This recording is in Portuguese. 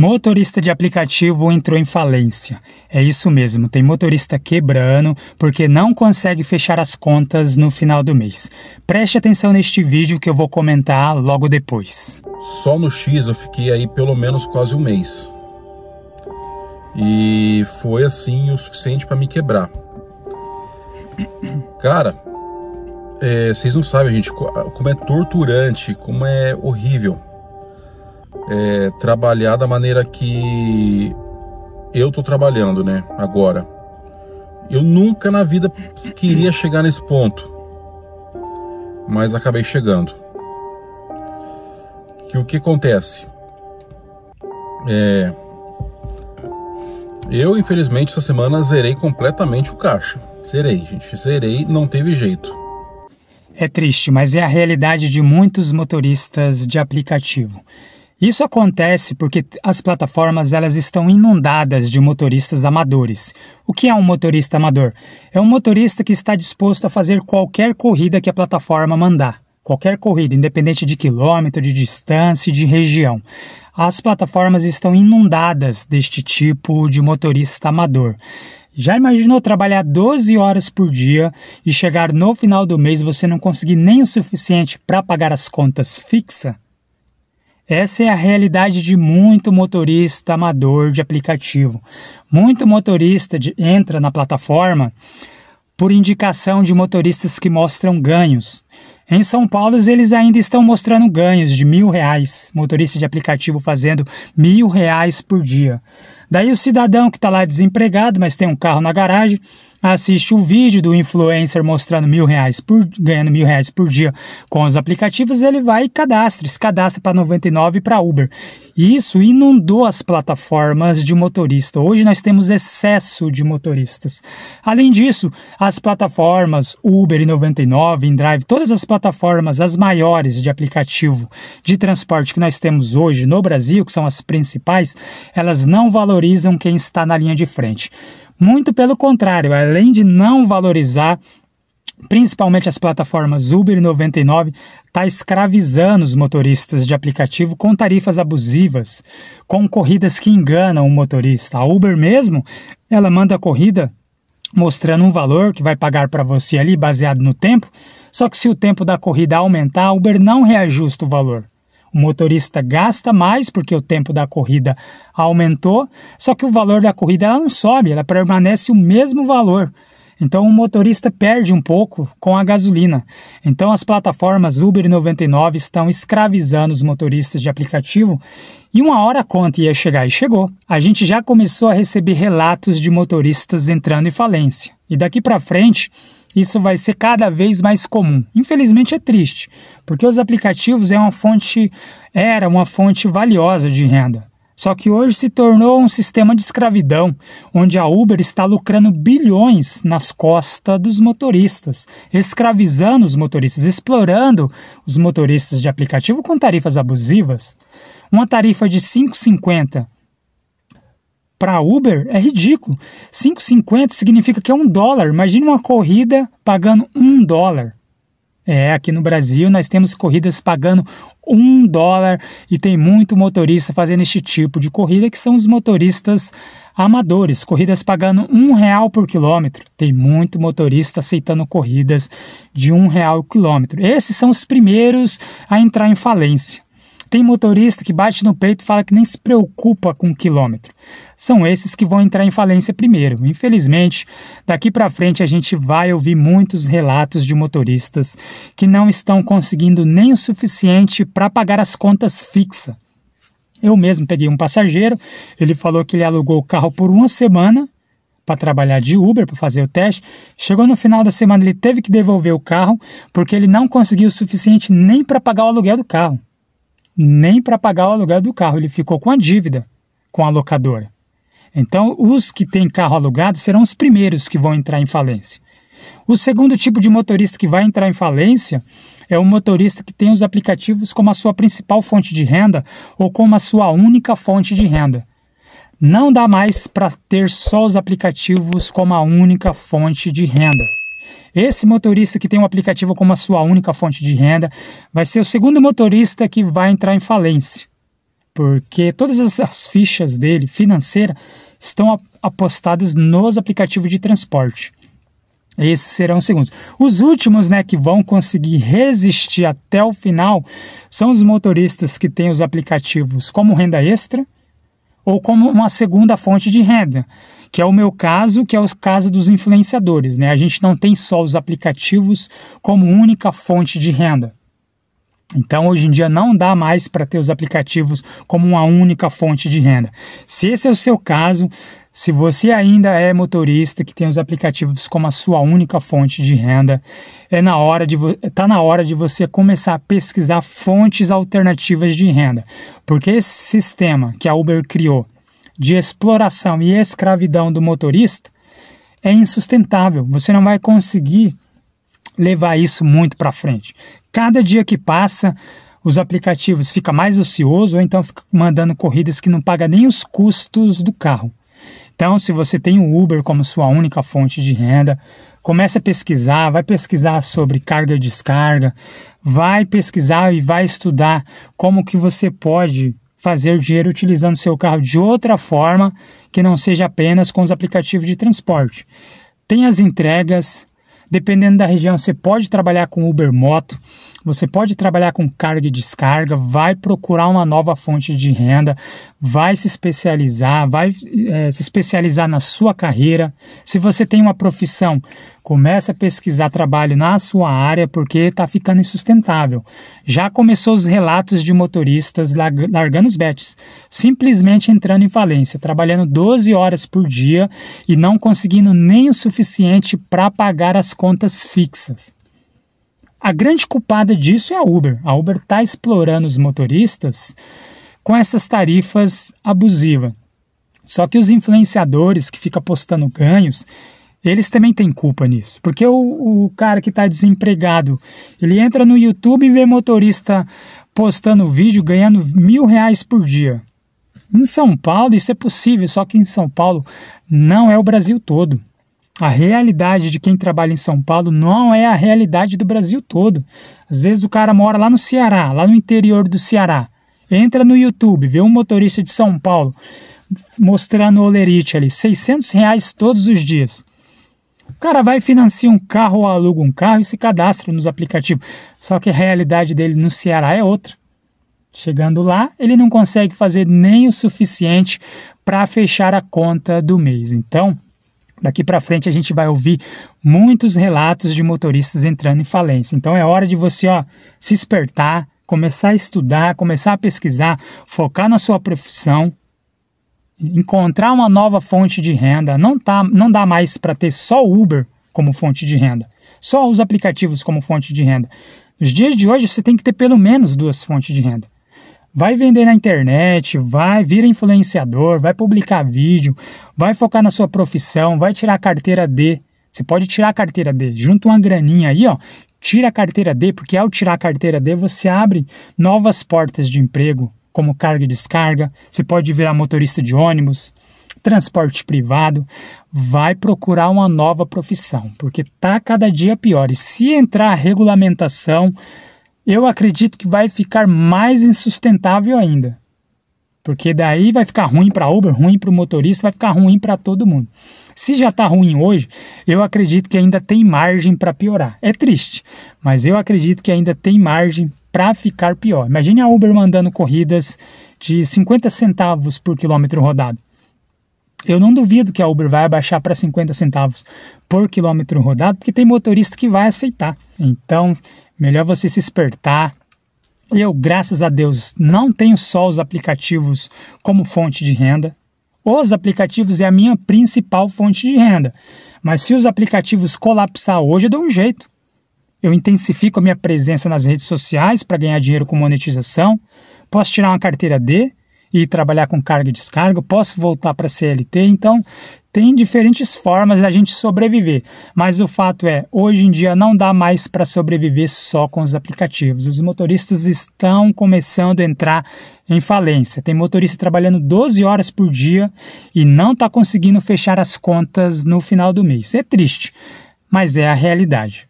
Motorista de aplicativo entrou em falência. É isso mesmo, tem motorista quebrando porque não consegue fechar as contas no final do mês. Preste atenção neste vídeo que eu vou comentar logo depois. Só no X eu fiquei aí pelo menos quase um mês. E foi assim o suficiente para me quebrar. Cara, vocês não sabem, gente, como é torturante, como é horrível. Trabalhar da maneira que eu tô trabalhando, né, agora. Eu nunca na vida queria chegar nesse ponto, mas acabei chegando. O que acontece? Eu, infelizmente, essa semana zerei completamente o caixa. Zerei, gente, zerei, não teve jeito. É triste, mas é a realidade de muitos motoristas de aplicativo. Isso acontece porque as plataformas elas estão inundadas de motoristas amadores. O que é um motorista amador? É um motorista que está disposto a fazer qualquer corrida que a plataforma mandar. Qualquer corrida, independente de quilômetro, de distância e de região. As plataformas estão inundadas deste tipo de motorista amador. Já imaginou trabalhar 12 horas por dia e chegar no final do mês você não conseguir nem o suficiente para pagar as contas fixas? Essa é a realidade de muito motorista amador de aplicativo. Muito motorista entra na plataforma por indicação de motoristas que mostram ganhos. Em São Paulo, eles ainda estão mostrando ganhos de R$1.000, motorista de aplicativo fazendo R$1.000 por dia. Daí o cidadão que está lá desempregado, mas tem um carro na garagem, assiste o vídeo do influencer mostrando ganhando R$1.000 por dia com os aplicativos, ele vai e se cadastra para 99 e para Uber. E isso inundou as plataformas de motorista. Hoje nós temos excesso de motoristas. Além disso, as plataformas Uber e 99, InDrive, todas as plataformas, as maiores de aplicativo de transporte que nós temos hoje no Brasil, que são as principais, elas não valorizam quem está na linha de frente. Muito pelo contrário, além de não valorizar, principalmente as plataformas Uber e 99, está escravizando os motoristas de aplicativo com tarifas abusivas, com corridas que enganam o motorista. A Uber mesmo, ela manda a corrida mostrando um valor que vai pagar para você ali baseado no tempo, só que se o tempo da corrida aumentar, a Uber não reajusta o valor. O motorista gasta mais porque o tempo da corrida aumentou, só que o valor da corrida ela não sobe, ela permanece o mesmo valor. Então o motorista perde um pouco com a gasolina. Então as plataformas Uber e 99 estão escravizando os motoristas de aplicativo e uma hora a conta ia chegar e chegou. A gente já começou a receber relatos de motoristas entrando em falência. E daqui para frente isso vai ser cada vez mais comum. Infelizmente é triste, porque os aplicativos era uma fonte valiosa de renda. Só que hoje se tornou um sistema de escravidão, onde a Uber está lucrando bilhões nas costas dos motoristas, escravizando os motoristas, explorando os motoristas de aplicativo com tarifas abusivas. Uma tarifa de R$ 5,50 para Uber é ridículo. R$ 5,50 significa que é $1. Imagine uma corrida pagando $1. Aqui no Brasil nós temos corridas pagando $1 e tem muito motorista fazendo este tipo de corrida, que são os motoristas amadores, corridas pagando R$1 por quilômetro. Tem muito motorista aceitando corridas de R$1 o quilômetro. Esses são os primeiros a entrar em falência. Tem motorista que bate no peito e fala que nem se preocupa com o quilômetro. São esses que vão entrar em falência primeiro. Infelizmente, daqui para frente a gente vai ouvir muitos relatos de motoristas que não estão conseguindo nem o suficiente para pagar as contas fixas. Eu mesmo peguei um passageiro, ele falou que ele alugou o carro por uma semana para trabalhar de Uber, para fazer o teste. Chegou no final da semana, ele teve que devolver o carro porque ele não conseguiu o suficiente nem para pagar o aluguel do carro. Nem para pagar o aluguel do carro, ele ficou com a dívida com a locadora. Então, os que têm carro alugado serão os primeiros que vão entrar em falência. O segundo tipo de motorista que vai entrar em falência é o motorista que tem os aplicativos como a sua principal fonte de renda ou como a sua única fonte de renda. Não dá mais para ter só os aplicativos como a única fonte de renda. Esse motorista que tem um aplicativo como a sua única fonte de renda vai ser o segundo motorista que vai entrar em falência. porque todas as fichas dele, financeiras, estão apostadas nos aplicativos de transporte. Esses serão os segundos. Os últimos, né, que vão conseguir resistir até o final são os motoristas que têm os aplicativos como renda extra ou como uma segunda fonte de renda, que é o meu caso, que é o caso dos influenciadores, né? A gente não tem só os aplicativos como única fonte de renda. Então, hoje em dia, não dá mais para ter os aplicativos como uma única fonte de renda. Se esse é o seu caso, se você ainda é motorista que tem os aplicativos como a sua única fonte de renda, está na hora de você começar a pesquisar fontes alternativas de renda. Porque esse sistema que a Uber criou de exploração e escravidão do motorista é insustentável. Você não vai conseguir levar isso muito para frente. Cada dia que passa, os aplicativos ficam mais ociosos ou então ficam mandando corridas que não pagam nem os custos do carro. Então, se você tem o Uber como sua única fonte de renda, comece a pesquisar, vai pesquisar sobre carga e descarga, vai pesquisar e vai estudar como que você pode fazer dinheiro utilizando seu carro de outra forma que não seja apenas com os aplicativos de transporte. Tem as entregas. Dependendo da região, você pode trabalhar com Uber Moto, você pode trabalhar com carga e descarga, vai procurar uma nova fonte de renda, vai se especializar, se especializar na sua carreira. Se você tem uma profissão, comece a pesquisar trabalho na sua área, porque está ficando insustentável. Já começou os relatos de motoristas largando os bets, simplesmente entrando em falência, trabalhando 12 horas por dia e não conseguindo nem o suficiente para pagar as contas fixas. A grande culpada disso é a Uber. A Uber está explorando os motoristas com essas tarifas abusivas. Só que os influenciadores que ficam postando ganhos, eles também têm culpa nisso. Porque o cara que está desempregado, ele entra no YouTube e vê motorista postando vídeo ganhando R$1.000 por dia. Em São Paulo isso é possível, só que em São Paulo não é o Brasil todo. A realidade de quem trabalha em São Paulo não é a realidade do Brasil todo. Às vezes o cara mora lá no Ceará, lá no interior do Ceará. Entra no YouTube, vê um motorista de São Paulo mostrando o olerite ali, R$600 todos os dias. O cara vai financiar um carro ou aluga um carro e se cadastra nos aplicativos. Só que a realidade dele no Ceará é outra. Chegando lá, ele não consegue fazer nem o suficiente para fechar a conta do mês. Então, daqui para frente a gente vai ouvir muitos relatos de motoristas entrando em falência. Então é hora de você se espertar, começar a estudar, começar a pesquisar, focar na sua profissão, encontrar uma nova fonte de renda. Não dá mais para ter só o Uber como fonte de renda, só os aplicativos como fonte de renda. Nos dias de hoje você tem que ter pelo menos 2 fontes de renda. Vai vender na internet, vira influenciador, vai publicar vídeo, vai focar na sua profissão, vai tirar a carteira D. Você pode tirar a carteira D, junta uma graninha aí, tira a carteira D, porque ao tirar a carteira D você abre novas portas de emprego, como carga e descarga, você pode virar motorista de ônibus, transporte privado, vai procurar uma nova profissão, porque está cada dia pior. E se entrar a regulamentação, eu acredito que vai ficar mais insustentável ainda. Porque daí vai ficar ruim para a Uber, ruim para o motorista, vai ficar ruim para todo mundo. Se já está ruim hoje, eu acredito que ainda tem margem para piorar. É triste, mas eu acredito que ainda tem margem para ficar pior. Imagine a Uber mandando corridas de 50 centavos por quilômetro rodado. Eu não duvido que a Uber vai abaixar para 50 centavos por quilômetro rodado, porque tem motorista que vai aceitar. Então, melhor você se espertar. Eu, graças a Deus, não tenho só os aplicativos como fonte de renda. Os aplicativos é a minha principal fonte de renda. Mas se os aplicativos colapsar hoje, eu dou um jeito. Eu intensifico a minha presença nas redes sociais para ganhar dinheiro com monetização. Posso tirar uma carteira D e trabalhar com carga e descarga. Posso voltar para a CLT. Então, tem diferentes formas da gente sobreviver. Mas o fato é, hoje em dia não dá mais para sobreviver só com os aplicativos. Os motoristas estão começando a entrar em falência. Tem motorista trabalhando 12 horas por dia e não está conseguindo fechar as contas no final do mês. É triste, mas é a realidade.